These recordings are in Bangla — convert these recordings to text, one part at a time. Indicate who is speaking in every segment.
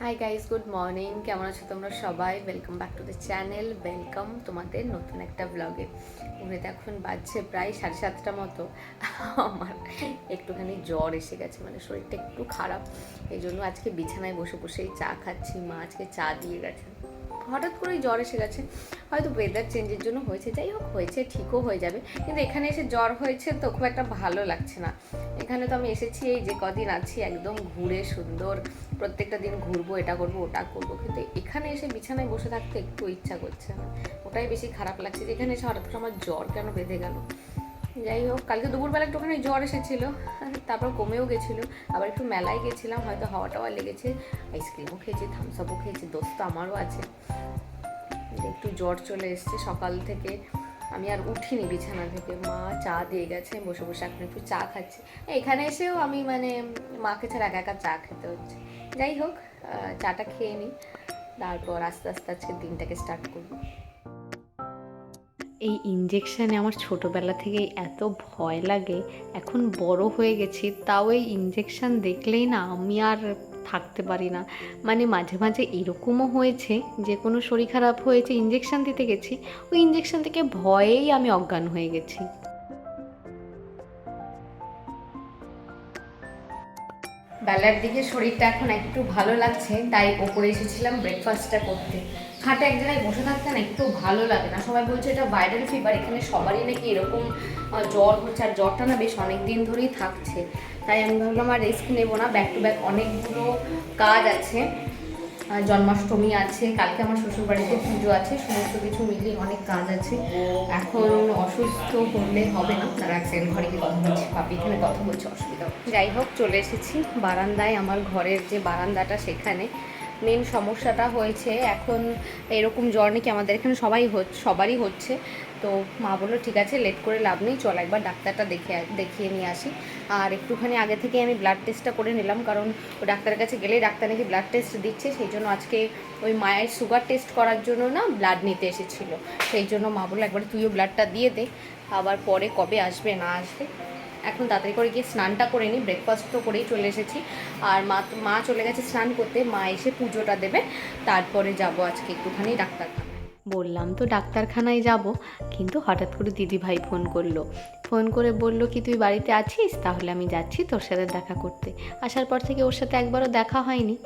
Speaker 1: Hi guys, good morning. কেমন আছো তোমরা সবাই? Welcome back to the channel. Welcome তোমাদের নতুন একটা ব্লগে। ঘুরেতে এখন বাজছে প্রায় 7:30 মতো। আমার একটুখানি জ্বর এসে গেছে, মানে শরীরটা একটু খারাপ। এই জন্য আজকে বিছানায় বসে বসেই চা খাচ্ছি। মা আজকে চা দিয়ে গেছে। হঠাৎ করেই জ্বর এসে গেছে, হয়তো ওয়েদার চেঞ্জের জন্য হয়েছে। যাই হোক, হয়েছে, ঠিকও হয়ে যাবে। কিন্তু এখানে এসে জ্বর হয়েছে তো খুব একটা ভালো লাগছে না। এখানে তো আমি এসেছি এই যে কদিন আছি, একদম ঘুরে সুন্দর প্রত্যেকটা দিন ঘুরবো, এটা করবো ওটা করবো, কিন্তু এখানে এসে বিছানায় বসে থাকতে একটু ইচ্ছা করছে না। ওটাই বেশি খারাপ লাগছে যে এখানে এসে হঠাৎ করে আমার জ্বর কেন বেঁধে গেল। যাই হোক, কালকে দুপুরবেলা একটুখানি জ্বর এসেছিলো, তারপর কমেও গেছিলো। আবার একটু মেলায় গেছিলাম, হয়তো হাওয়া টাওয়া লেগেছে। আইসক্রিমও খেয়েছি, থামসআপও খেয়েছি, দোস্ত আমারও আছে। একটু জ্বর চলে এসছে সকাল থেকে। আমি আর উঠিনি বিছানা থেকে। মা চা দিয়ে গেছে, বসে বসে এখন একটু চা খাচ্ছি। এখানে এসেও আমি মানে মাকে ছাড়া একা একা চা খেতে হচ্ছে। যাই হোক, চাটা খেয়ে নিই, তারপর আস্তে আস্তে আজকে দিনটাকে স্টার্ট করবো। এই ইঞ্জেকশানে আমার ছোটোবেলা থেকেই এত ভয় লাগে। এখন বড় হয়ে গেছি, তাও এই ইঞ্জেকশান দেখলেই না আমি আর থাকতে পারি না। মানে মাঝে মাঝে এরকমও হয়েছে যে কোনো শরীর খারাপ হয়েছে, ইঞ্জেকশান দিতে গেছি, ওই ইঞ্জেকশান থেকে ভয়েই আমি অজ্ঞান হয়ে গেছি। বেলার দিকে শরীরটা এখন একটু ভালো লাগছে, তাই ওপরে এসেছিলাম ব্রেকফাস্টটা করতে। খাটে এক জায়গায় বসে থাকতে না একটু ভালো লাগে না। সবাই বলছে এটা ভাইরাল ফিভার, এখানে সবারই নাকি এরকম জ্বর হচ্ছে, আর জ্বরটা না বেশ অনেক দিন ধরেই থাকছে। তাই আমি ভাবলাম আর রিস্ক নেবো না, ব্যাক টু ব্যাক অনেকগুলো কাজ আছে। জন্মাষ্টমী আছে, কালকে আমার শ্বশুরবাড়িতে পুজো আছে, সমস্ত কিছু মিলিয়ে অনেক কাজ আছে। এখন অসুস্থ হলে হবে না। তারা এক সেকেন্ড, ঘরে গিয়ে কথা বলছি, পাপি এখানে কথা বলছে, অসুবিধা। যাই হোক, চলে এসেছি বারান্দায়। আমার ঘরের যে বারান্দাটা, সেখানে মেন সমস্যাটা হয়েছে এখন এরকম জ্বর নাকি আমাদের এখানে সবারই হচ্ছে। তো মা বললো ঠিক আছে, লেট করে লাভ নেই, চল একবার ডাক্তারটা দেখিয়ে নিয়ে আসি। আর একটুখানি আগে থেকে আমি ব্লাড টেস্টটা করে নিলাম, কারণ ও ডাক্তারের কাছে গেলেই ডাক্তার নাকি ব্লাড টেস্ট দিচ্ছে। সেই জন্য আজকে ওই মায়ের সুগার টেস্ট করার জন্য না ব্লাড নিতে এসেছিলো। সেই জন্য মা বললো একবার তুইও ব্লাডটা দিয়ে দে, আবার পরে কবে আসবে না আসবে। এখন তাড়াতাড়ি করে গিয়ে স্নানটা করে নিই, ব্রেকফাস্ট তো করেই চলে এসেছি। আর মা চলে গেছে স্নান করতে, মা এসে পুজোটা দেবে, তারপরে যাব আজকে একটুখানি ডাক্তারখানায়। বললাম তো ডাক্তারখানায় যাব, কিন্তু হঠাৎ করে দিদিভাই ফোন করে বলল কি তুই বাড়িতে আছিস, তাহলে আমি যাচ্ছি তোর সাথে দেখা করতে। আসার পর থেকে ওর সাথে একবারও দেখা হয়নি,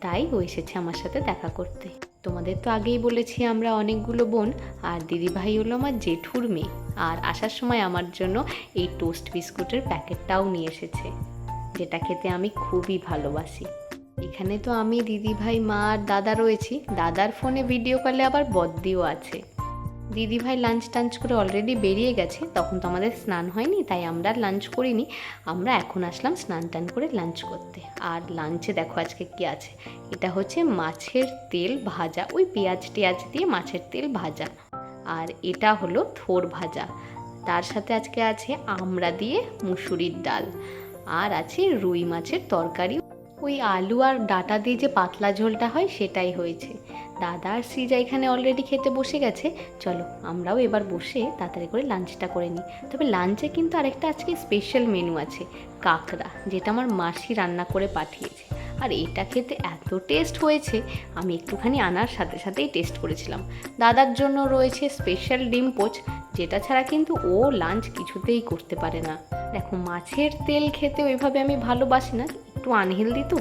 Speaker 1: তাই ও এসেছে আমার সাথে দেখা করতে। তোমাদের তো আগেই বলেছি আমরা অনেকগুলো বোন, আর দিদিভাই হলো আমার জেঠুর মেয়ে। আর আসার সময় আমার জন্য এই টোস্ট বিস্কুটের প্যাকেটটাও নিয়ে এসেছে, যেটা খেতে আমি খুবই ভালোবাসি। এখানে তো আমি, দিদিভাই, মা আর দাদা রয়েছি। দাদার ফোনে ভিডিও কলে আবার বদ্দিও আছে। দিদিভাই লাঞ্চ টাঞ্চ করে অলরেডি বেরিয়ে গেছে, তখন তো আমাদের স্নান হয়নি, তাই আমরা লাঞ্চ করিনি। আমরা এখন আসলাম স্নান টান করে লাঞ্চ করতে। আর লাঞ্চে দেখো আজকে কি আছে। এটা হচ্ছে মাছের তেল ভাজা, ওই পেঁয়াজ টেয়াজ দিয়ে মাছের তেল ভাজা। আর এটা হলো থোর ভাজা। তার সাথে আজকে আছে আমড়া দিয়ে মুসুরির ডাল। আর আছে রুই মাছের তরকারি। ওই আলু আর ডাঁটা দিয়ে যে পাতলা ঝোলটা হয় সেটাই হয়েছে। দাদা আর শ্রীজা এখানে অলরেডি খেতে বসে গেছে। চলো আমরাও এবার বসে তাড়াতাড়ি করে লাঞ্চটা করে নিই। তবে লাঞ্চে কিন্তু আরেকটা আজকে স্পেশাল মেনু আছে, কাঁকড়া, যেটা আমার মাসি রান্না করে পাঠিয়েছে। আর এটা খেতে এত টেস্ট হয়েছে, আমি একটুখানি আনার সাথে সাথেই টেস্ট করেছিলাম। দাদার জন্য রয়েছে স্পেশাল ডিম পোচ, যেটা ছাড়া কিন্তু ও লাঞ্চ কিছুতেই করতে পারে না। দেখো, মাছের তেল খেতে ওইভাবে আমি ভালোবাসি না, একটু আনহেলদি তো,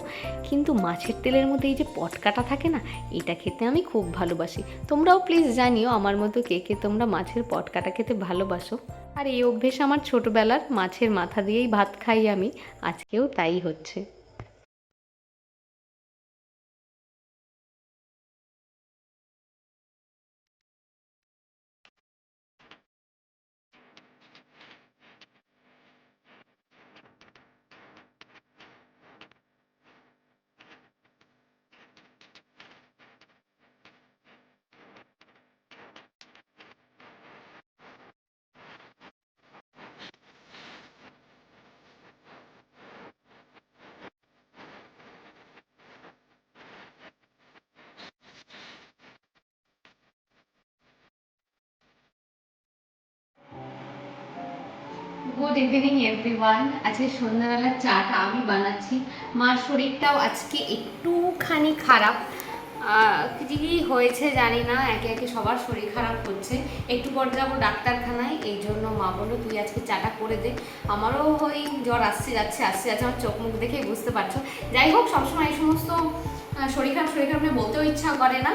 Speaker 1: কিন্তু মাছের তেলের মধ্যে এই যে পটকাটা থাকে না, এটা খেতে আমি খুব ভালোবাসি। তোমরাও প্লিজ জানিও আমার মতো কে কে তোমরা মাছের পটকাটা খেতে ভালোবাসো। আর এই অভ্যেস আমার ছোটোবেলার, মাছের মাথা দিয়েই ভাত খাই আমি, আজকেও তাই হচ্ছে। Good evening everyone. আজকে সন্ধ্যাবেলার চাটা আমি বানাচ্ছি। মার শরীরটাও আজকে একটুখানি খারাপ, কি হয়েছে জানি না, একে একে সবার শরীর খারাপ হচ্ছে। একটু পর যাবো ডাক্তারখানায়, এই জন্য মা বললো তুই আজকে চাটা করে দে। আমারও ওই জ্বর আসছে যাচ্ছে আমার চোখ মুখ দেখেই বুঝতে পারছো। যাই হোক, সবসময় এই সমস্ত শরীর খারাপ বলতেও ইচ্ছা করে না,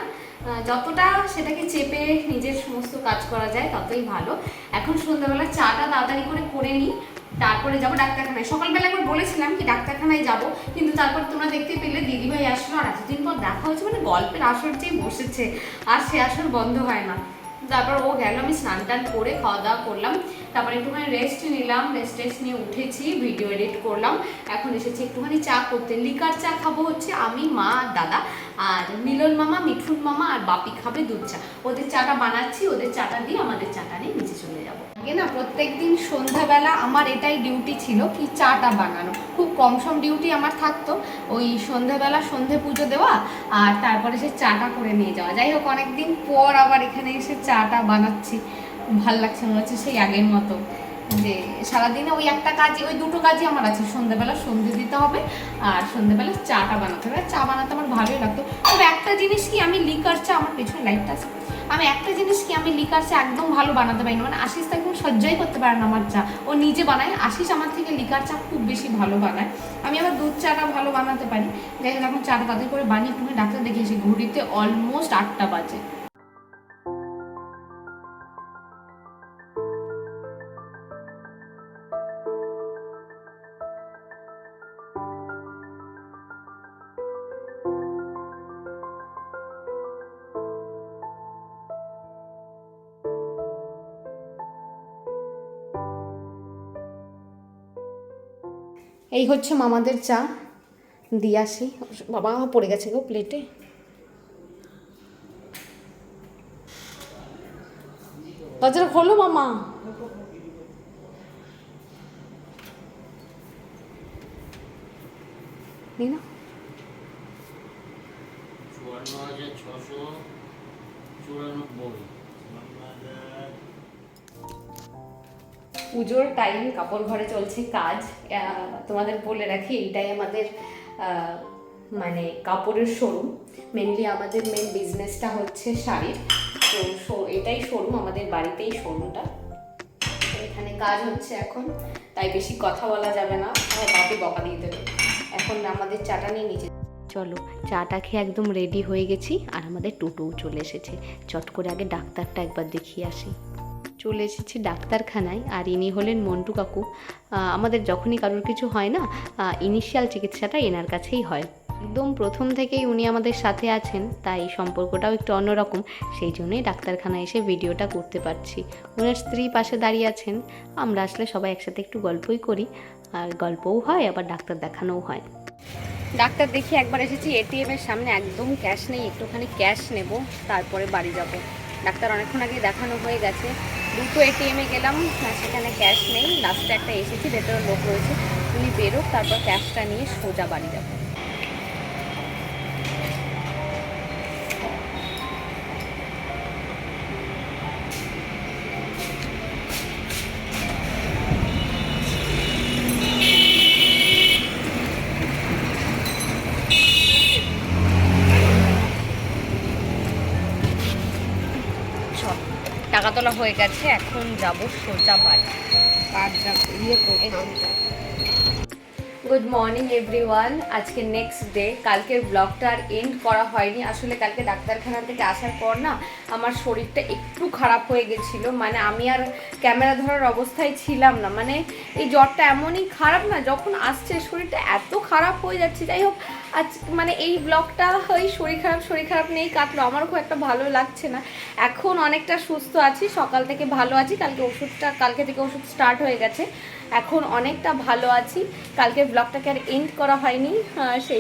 Speaker 1: যতটা সেটাকে চেপে নিজের সমস্ত কাজ করা যায় ততই ভালো। এখন সন্ধ্যাবেলা চাটা তাড়াতাড়ি করে নিই, তারপরে যাবো ডাক্তারখানায়। সকালবেলা একবার বলেছিলাম কি ডাক্তারখানায় যাব, কিন্তু তারপর তোমরা দেখতে পেলে দিদিভাই আসলো, আর এতদিন পর দেখা হয়েছে, মানে গল্পের আসর চেয়ে বসেছে, আর সে আসর বন্ধ হয় না। তারপর ও গেল, আমি স্নান টান করে খাওয়া দাওয়া করলাম, তারপর একটুখানি রেস্ট নিলাম, রেস্ট নিয়ে উঠেছি, ভিডিও এডিট করলাম। এখন এসেছি একটুখানি চা করতে। লিকার চা খাবো হচ্ছে আমি, মা আর দাদা, আর মিলন মামা, মিঠুন মামা আর বাপি খাবে দুধ চা। ওদের চাটা বানাচ্ছি, ওদের চাটা দিয়ে আমাদের চাটা নিয়ে নিচে চলে যাবো। আগে না প্রত্যেকদিন সন্ধ্যাবেলা আমার এটাই ডিউটি ছিল, কি চাটা বানানো। খুব কম সম ডিউটি আমার থাকতো, ওই সন্ধ্যাবেলা সন্ধে পুজো দেওয়া আর তারপরে সে চাটা করে নিয়ে যাওয়া। যাই হোক, অনেকদিন পর আবার এখানে এসে চাটা বানাচ্ছি, ভাল লাগছে, মনে হচ্ছে সেই আগের মতো, যে সারাদিনে ওই একটা কাজই, ওই দুটো কাজই আমার আছে, সন্ধ্যাবেলা সন্ধে দিতে হবে আর সন্ধ্যাবেলা চাটা বানাতে হবে। চা বানাতে আমার ভালোই লাগতো। তবে একটা জিনিস কি, আমি লিকার চা, আমার পেছনে লাইটটা আছে, আমি লিকার চা একদম ভালো বানাতে পারি না। মানে আশিস তো একদম সহ্যই করতে পারে না আমার চা, ও নিজে বানায়। আশিস আমার থেকে লিকার চা খুব বেশি ভালো বানায়, আমি আবার দুধ চাটা ভালো বানাতে পারি। যাই হোক, এখন চাটা তাদের করে বানিয়ে একটু ডাক্তার দেখিয়েছি। ঘড়িতে অলমোস্ট 8টা বাজে। এই হচ্ছে মামাদের চা, দিয়ে আসি। বাবা পড়ে গেছে গো প্লেটে। দরজাটা খোলো মামা। না, 54,694। পুজোর টাইম, কাপড় ঘরে চলছে কাজ। তোমাদের বলে রাখি, এইটাই আমাদের মানে কাপড়ের শোরুম। মেনলি আমাদের মেন বিজনেসটা হচ্ছে শাড়ির, তো এটাই শোরুম, আমাদের বাড়িতেই শোরুমটা। এখানে কাজ হচ্ছে এখন, তাই বেশি কথা বলা যাবে না, বাপি বকা দিয়ে দেবে। এখন আমাদের চাটা নিয়ে নিচে চলো। চাটা খেয়ে একদম রেডি হয়ে গেছি, আর আমাদের টোটোও চলে এসেছে। চট করে আগে ডাক্তারটা একবার দেখিয়ে আসি। চলে এসেছি ডাক্তারখানায়, আর ইনি হলেন মন্টু কাকু। আমাদের যখনই কারোর কিছু হয় না, ইনিশিয়াল চিকিৎসাটা এনার কাছেই হয়। একদম প্রথম থেকেই উনি আমাদের সাথে আছেন, তাই সম্পর্কটাও একটু অন্যরকম। সেই জন্যই ডাক্তারখানায় এসে ভিডিওটা করতে পারছি। ওনার স্ত্রী পাশে দাঁড়িয়ে আছেন, আমরা আসলে সবাই একসাথে একটু গল্পই করি, আর গল্পও হয়, আবার ডাক্তার দেখানোও হয়। ডাক্তার দেখি একবার এসেছি এটিএমের সামনে, একদম ক্যাশ নেই, একটুখানি ক্যাশ নেব, তারপরে বাড়ি যাব। ডাক্তার অনেকক্ষণ আগে দেখানো হয়ে গেছে। দুটো এটিএমে গেলাম, সেখানে ক্যাশ নেই। লাস্টে একটা এসেছি, ভেতরে লোক রয়েছে, উনি বেরোক, তারপর ক্যাশটা নিয়ে সোজা বাড়ি যাব। টাকা তোলা হয়ে গেছে, এখন যাব সোজা বাড়ি। Good morning everyone. আজকে নেক্সট ডে। কালকের ব্লগটা আর এন্ড করা হয়নি, আসলে কালকে ডাক্তারখানা থেকে আসার পর না আমার শরীরটা একটু খারাপ হয়ে গেছিলো। মানে আমি আর ক্যামেরা ধরার অবস্থায় ছিলাম না, মানে এই জ্বরটা এমনই খারাপ না, যখন আসছে শরীরটা এত খারাপ হয়ে যাচ্ছে। যাই হোক, আজ মানে এই ব্লগটা ওই শরীর খারাপ নিয়েই কাটলো। আমারও খুব একটা ভালো লাগছে না, এখন অনেকটা সুস্থ আছি, সকাল থেকে ভালো আছি। কালকে থেকে ওষুধ স্টার্ট হয়ে গেছে, এখন অনেকটা ভালো আছি। কালকের ব্লগটাকে আর এন্ড করা হয়নি, সেই